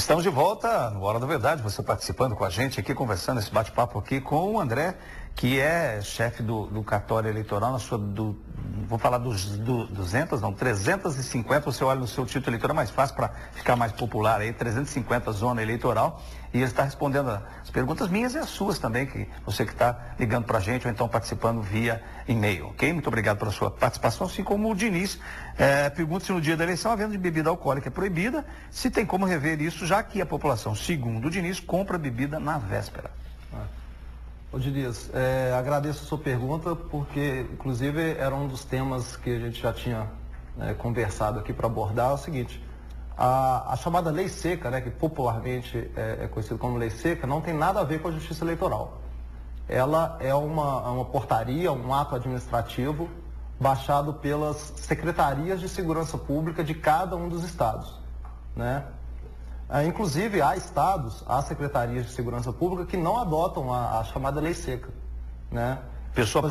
Estamos de volta no Hora da Verdade, você participando com a gente aqui, conversando esse bate-papo aqui com o André, que é chefe do cartório eleitoral, vou falar dos 350, você olha no seu título eleitoral, mais fácil para ficar mais popular aí, 350 zona eleitoral, e ele está respondendo as perguntas minhas e as suas também, que você que está ligando para a gente ou então participando via e-mail, ok? Muito obrigado pela sua participação, assim como o Diniz pergunta se no dia da eleição a venda de bebida alcoólica é proibida, se tem como rever isso, já que a população, segundo o Diniz, compra bebida na véspera. Ô Diniz, agradeço a sua pergunta, porque inclusive era um dos temas que a gente já tinha conversado aqui para abordar, é o seguinte, a chamada lei seca, né, que popularmente é conhecida como lei seca, não tem nada a ver com a justiça eleitoral. Ela é uma portaria, um ato administrativo baixado pelas secretarias de segurança pública de cada um dos estados, né? Inclusive, há estados, há secretarias de segurança pública que não adotam a chamada lei seca, né? A pessoa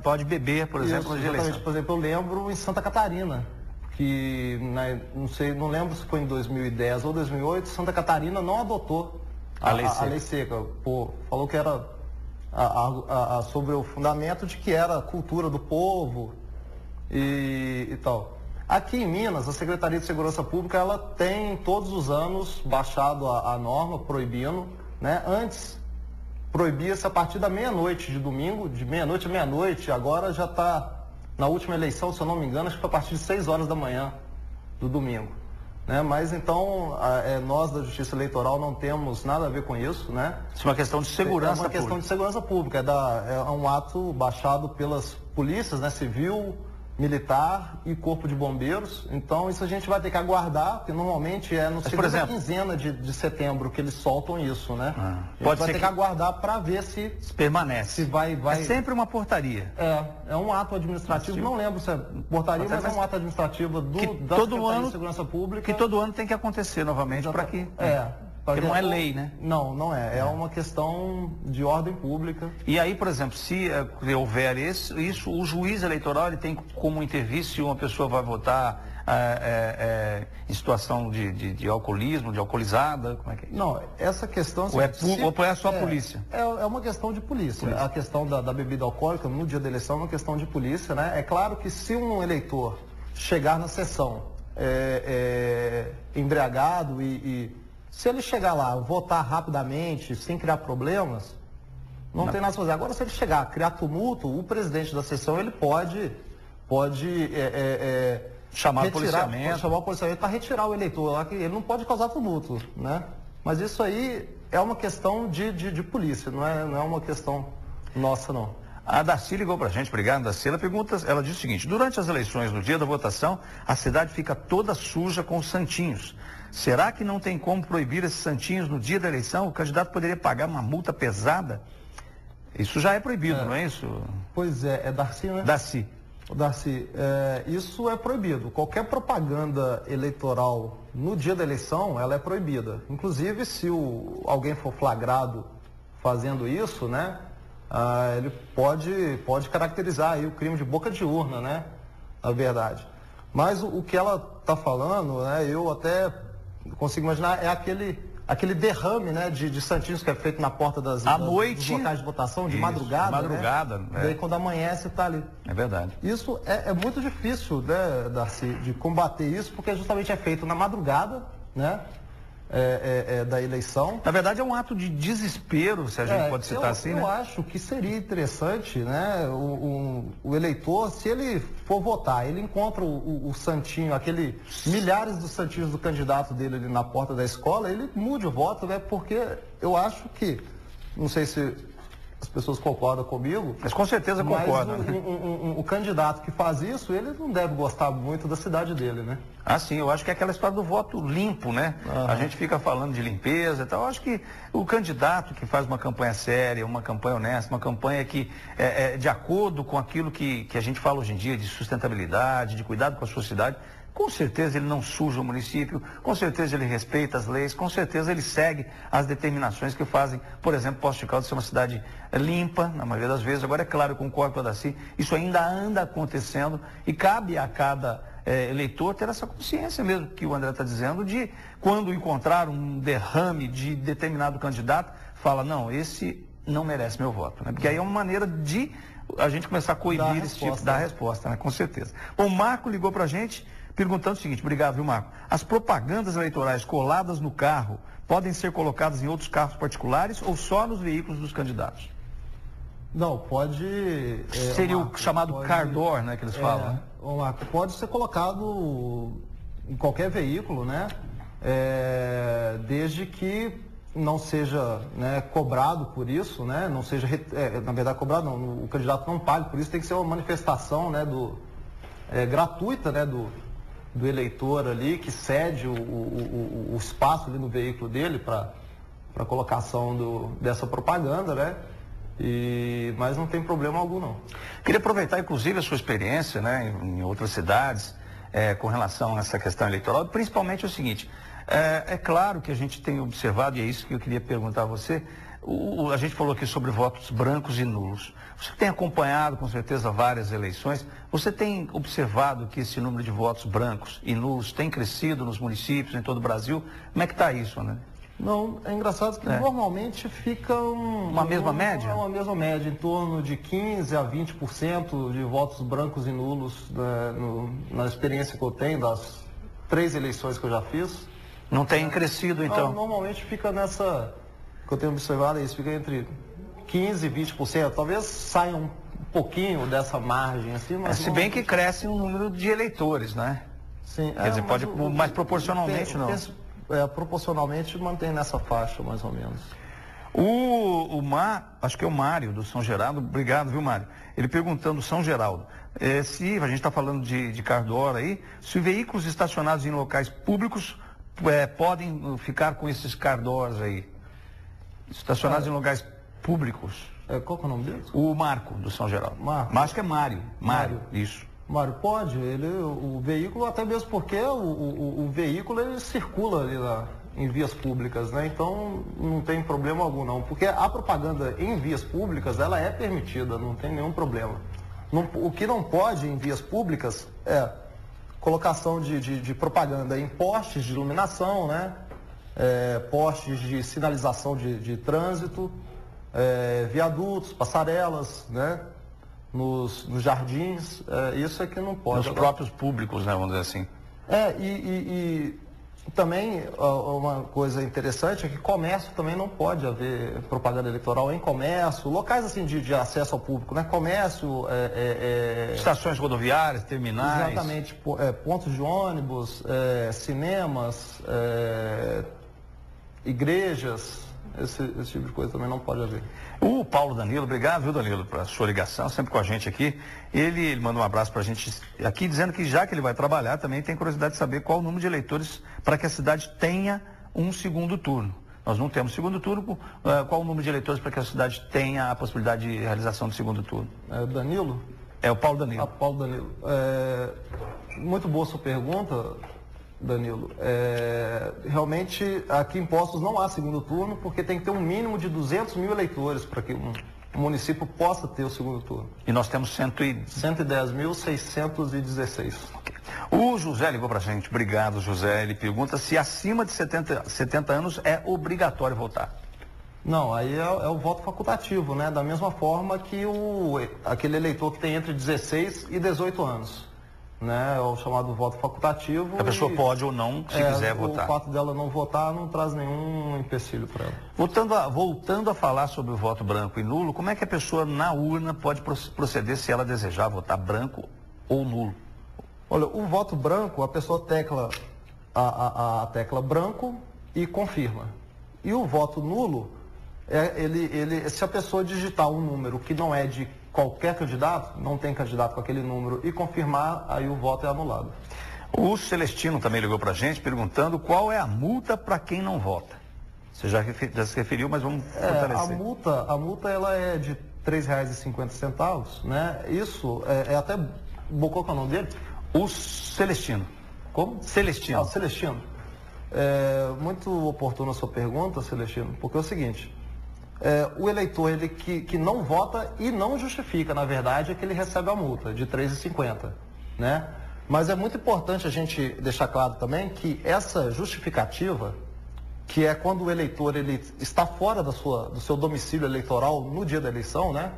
pode beber, por exemplo, na eleição. Por exemplo, eu lembro em Santa Catarina, que não lembro se foi em 2010 ou 2008, Santa Catarina não adotou a lei seca. Falou que era sobre o fundamento de que era a cultura do povo e tal. Aqui em Minas, a Secretaria de Segurança Pública, ela tem todos os anos baixado a norma proibindo, né? Antes proibia-se a partir da meia-noite de domingo, de meia-noite a meia-noite, agora já está na última eleição, se eu não me engano, acho que foi a partir de 6 horas da manhã do domingo, né? Mas então, nós da Justiça Eleitoral não temos nada a ver com isso, né? Isso é uma questão de segurança pública. É uma questão de segurança pública, é um ato baixado pelas polícias, né? Civil, militar e corpo de bombeiros, então isso a gente vai ter que aguardar, porque normalmente no segunda quinzena de setembro que eles soltam isso, né? Vai ter que aguardar para ver se permanece. Se vai... É sempre uma portaria. É um ato administrativo, não lembro se é portaria, mas é um ato administrativo da Secretaria de Segurança Pública. Que todo ano tem que acontecer novamente para que... Porque não é lei, né? Não é. É uma questão de ordem pública. E aí, por exemplo, se houver isso, o juiz eleitoral ele tem como intervir se uma pessoa vai votar em situação de alcoolismo, de alcoolizada? Como é que é isso? Não, essa questão... Ou é só a polícia? É uma questão de polícia. A questão da bebida alcoólica no dia da eleição é uma questão de polícia, né? É claro que se um eleitor chegar na sessão embriagado se ele chegar lá, votar rapidamente, sem criar problemas, não tem nada a fazer. Agora, se ele chegar, criar tumulto, o presidente da sessão, ele pode chamar o policiamento para retirar o eleitor lá, que ele não pode causar tumulto, né? Mas isso aí é uma questão de polícia, não é uma questão nossa, não. A Darcy ligou pra gente, obrigado, Darcy. Ela diz o seguinte: durante as eleições, no dia da votação, a cidade fica toda suja com os santinhos. Será que não tem como proibir esses santinhos no dia da eleição? O candidato poderia pagar uma multa pesada? Isso já é proibido, não é isso? Pois é Darcy, né? Darcy. Darcy, isso é proibido. Qualquer propaganda eleitoral no dia da eleição, ela é proibida. Inclusive, se alguém for flagrado fazendo isso, né? Ele pode caracterizar aí o crime de boca de urna, né? Na verdade. Mas o que ela está falando, né? Eu até consigo imaginar, é aquele derrame, né? De santinhos que é feito na porta dos locais de votação, de madrugada. Né? Daí quando amanhece está ali. É verdade. Isso é muito difícil, né, Darcy, de combater isso, porque justamente é feito na madrugada, né? Da eleição. Na verdade é um ato de desespero, se a gente pode citar assim, né? Eu acho que seria interessante, né, o eleitor, se ele for votar, ele encontra o santinho, milhares dos santinhos do candidato dele ali na porta da escola, ele mude o voto, né, porque eu acho que, não sei se as pessoas concordam comigo. Mas com certeza concordam. Mas o candidato que faz isso, ele não deve gostar muito da cidade dele, né? Sim, eu acho que é aquela história do voto limpo, né? A gente fica falando de limpeza e tal. Eu acho que o candidato que faz uma campanha séria, uma campanha honesta, uma campanha que é de acordo com aquilo que a gente fala hoje em dia, de sustentabilidade, de cuidado com a sua cidade, com certeza ele não suja o município, com certeza ele respeita as leis, com certeza ele segue as determinações que fazem, por exemplo, Poços de Caldas ser uma cidade limpa, na maioria das vezes. Agora, é claro, eu concordo com a Darcy, isso ainda anda acontecendo e cabe a cada eleitor ter essa consciência mesmo que o André está dizendo, de quando encontrar um derrame de determinado candidato, fala, não, esse não merece meu voto, né? Porque aí é uma maneira de a gente começar a coibir esse tipo, dar resposta, né? Com certeza. Bom, o Marco ligou para a gente perguntando o seguinte, obrigado, viu, Marco? As propagandas eleitorais coladas no carro podem ser colocadas em outros carros particulares ou só nos veículos dos candidatos? Não, pode... Seria o chamado car door, né, que eles falam, né? Marco, pode ser colocado em qualquer veículo, né? Desde que não seja, né, cobrado por isso, né? Não seja, na verdade, cobrado não, o candidato não pague por isso, tem que ser uma manifestação, né, gratuita, né, do eleitor ali, que cede o espaço ali no veículo dele para a colocação dessa propaganda, né? Mas não tem problema algum, não. Queria aproveitar, inclusive, a sua experiência, né, em outras cidades, com relação a essa questão eleitoral, principalmente o seguinte, é claro que a gente tem observado, e é isso que eu queria perguntar a você, a gente falou aqui sobre votos brancos e nulos. Você tem acompanhado, com certeza, várias eleições. Você tem observado que esse número de votos brancos e nulos tem crescido nos municípios, em todo o Brasil? Como é que está isso, né? Não, é engraçado que normalmente fica uma mesma média? Uma mesma média, em torno de 15% a 20% de votos brancos e nulos, né, na experiência que eu tenho, das 3 eleições que eu já fiz. Não tem crescido, então? Normalmente fica nessa, que eu tenho observado, isso fica entre 15% e 20%. Talvez saia um pouquinho dessa margem, assim, mas... se bem que cresce o número de eleitores, né? Sim. Quer dizer, pode, mas proporcionalmente não. Proporcionalmente mantém nessa faixa, mais ou menos. Acho que é o Mário, do São Geraldo. Obrigado, viu, Mário? Ele perguntando, São Geraldo, se a gente está falando de car door aí, se veículos estacionados em locais públicos podem ficar com esses car doors aí, estacionados em locais públicos. Qual que é o nome dele? O Marco, do São Geraldo. Marco. Acho que é Mário. Mário, isso. Mário, pode. O veículo, até mesmo porque o veículo ele circula ali em vias públicas, né? Então não tem problema algum, não. Porque a propaganda em vias públicas, ela é permitida, não tem nenhum problema. O que não pode em vias públicas é colocação de propaganda em postes de iluminação, né? Postes de sinalização de trânsito, viadutos, passarelas, né? Nos jardins, isso é que não pode. Nos próprios públicos, né, vamos dizer assim. E também uma coisa interessante é que comércio também não pode haver propaganda eleitoral em comércio, locais assim de acesso ao público, né? Comércio, estações rodoviárias, terminais. Exatamente, pontos de ônibus, cinemas, igrejas. Esse tipo de coisa também não pode haver. O Paulo Danilo, obrigado, viu, Danilo, pela sua ligação, sempre com a gente aqui. Ele mandou um abraço para a gente aqui, dizendo que já que ele vai trabalhar, também tem curiosidade de saber qual o número de eleitores para que a cidade tenha um segundo turno. Nós não temos segundo turno, qual o número de eleitores para que a cidade tenha a possibilidade de realização do segundo turno? É o Danilo? É o Paulo Danilo. Paulo Danilo. Muito boa sua pergunta, Danilo. Realmente, aqui em Poços não há segundo turno, porque tem que ter um mínimo de 200 mil eleitores para que um município possa ter o segundo turno. E nós temos 110.616. Okay. O José ligou para a gente. Obrigado, José. Ele pergunta se acima de 70 anos é obrigatório votar. Não, aí é o voto facultativo, né? Da mesma forma que aquele eleitor que tem entre 16 e 18 anos. Né, é o chamado voto facultativo. A pessoa pode ou não, se quiser votar. O fato dela não votar não traz nenhum empecilho para ela. Voltando a falar sobre o voto branco e nulo, como é que a pessoa na urna pode proceder se ela desejar votar branco ou nulo? Olha, o voto branco, a pessoa tecla a tecla branco e confirma. E o voto nulo, se a pessoa digitar um número que não é de qualquer candidato, não tem candidato com aquele número, e confirmar, aí o voto é anulado. O Celestino também ligou para a gente perguntando qual é a multa para quem não vota. Você já se referiu, mas vamos fortalecer. A multa ela é de R$ 3,50, né? Isso até... Qual que é o nome dele? O Celestino. Como? Celestino. Celestino. Muito oportuna a sua pergunta, Celestino, porque é o seguinte... o eleitor que não vota e não justifica, na verdade, é que ele recebe a multa de R$ 3,50, né? Mas é muito importante a gente deixar claro também que essa justificativa, que é quando o eleitor ele está fora do seu domicílio eleitoral no dia da eleição, né?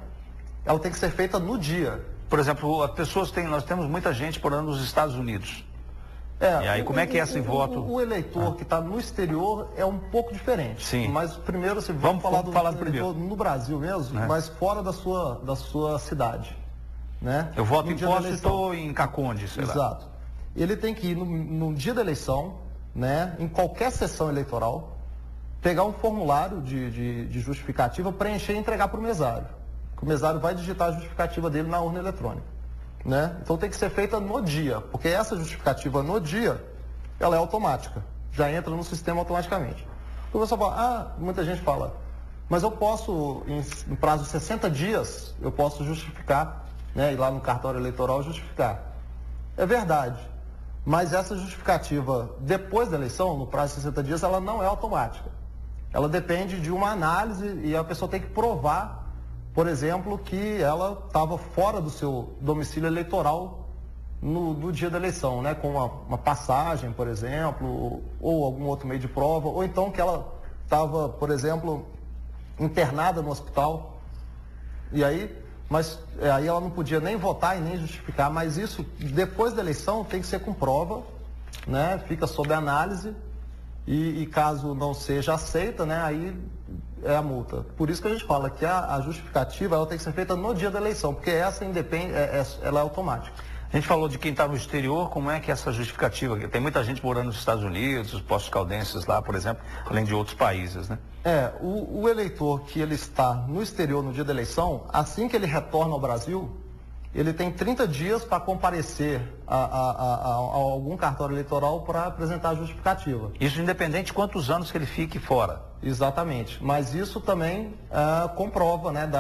Ela tem que ser feita no dia. Por exemplo, as pessoas nós temos muita gente morando nos Estados Unidos. E aí, como é que é esse voto? O eleitor que está no exterior é um pouco diferente. Sim. Mas primeiro, vamos falar do eleitor primeiro. No Brasil mesmo, mas fora da sua cidade. Né? Eu voto em Poços e estou em Caconde, sei lá. Exato. Ele tem que ir no dia da eleição, né, em qualquer sessão eleitoral, pegar um formulário de justificativa, preencher e entregar para o mesário. O mesário vai digitar a justificativa dele na urna eletrônica. Né? Então tem que ser feita no dia, porque essa justificativa no dia, ela é automática, já entra no sistema automaticamente. O pessoal fala, muita gente fala, mas eu posso, em prazo de 60 dias, eu posso justificar, né, ir lá no cartório eleitoral justificar. É verdade, mas essa justificativa, depois da eleição, no prazo de 60 dias, ela não é automática. Ela depende de uma análise e a pessoa tem que provar, por exemplo, que ela estava fora do seu domicílio eleitoral no dia da eleição, né? Com uma passagem, por exemplo, ou algum outro meio de prova, ou então que ela estava, por exemplo, internada no hospital, e aí, aí ela não podia nem votar e nem justificar, mas isso, depois da eleição, tem que ser com prova, né? Fica sob análise, e caso não seja aceita, né? Aí é a multa. Por isso que a gente fala que a justificativa ela tem que ser feita no dia da eleição, porque essa independe, ela é automática. A gente falou de quem está no exterior, como é que essa justificativa, tem muita gente morando nos Estados Unidos, os Poços Caldenses lá, por exemplo, além de outros países, né? O eleitor que ele está no exterior no dia da eleição, assim que ele retorna ao Brasil, ele tem 30 dias para comparecer a algum cartório eleitoral para apresentar a justificativa. Isso independente de quantos anos que ele fique fora. Exatamente. Mas isso também comprova, né?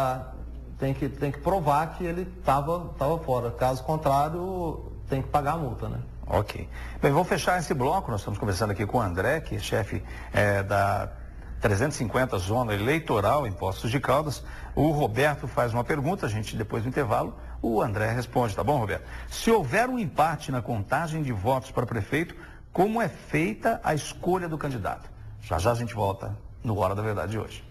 Tem que provar que ele estava fora. Caso contrário, tem que pagar a multa, né? Ok. Bem, vamos fechar esse bloco. Nós estamos conversando aqui com o André, que é chefe da 350 Zona Eleitoral em Poços de Caldas. O Roberto faz uma pergunta, a gente depois do intervalo, o André responde, tá bom, Roberto? Se houver um empate na contagem de votos para prefeito, como é feita a escolha do candidato? Já já a gente volta no Hora da Verdade de hoje.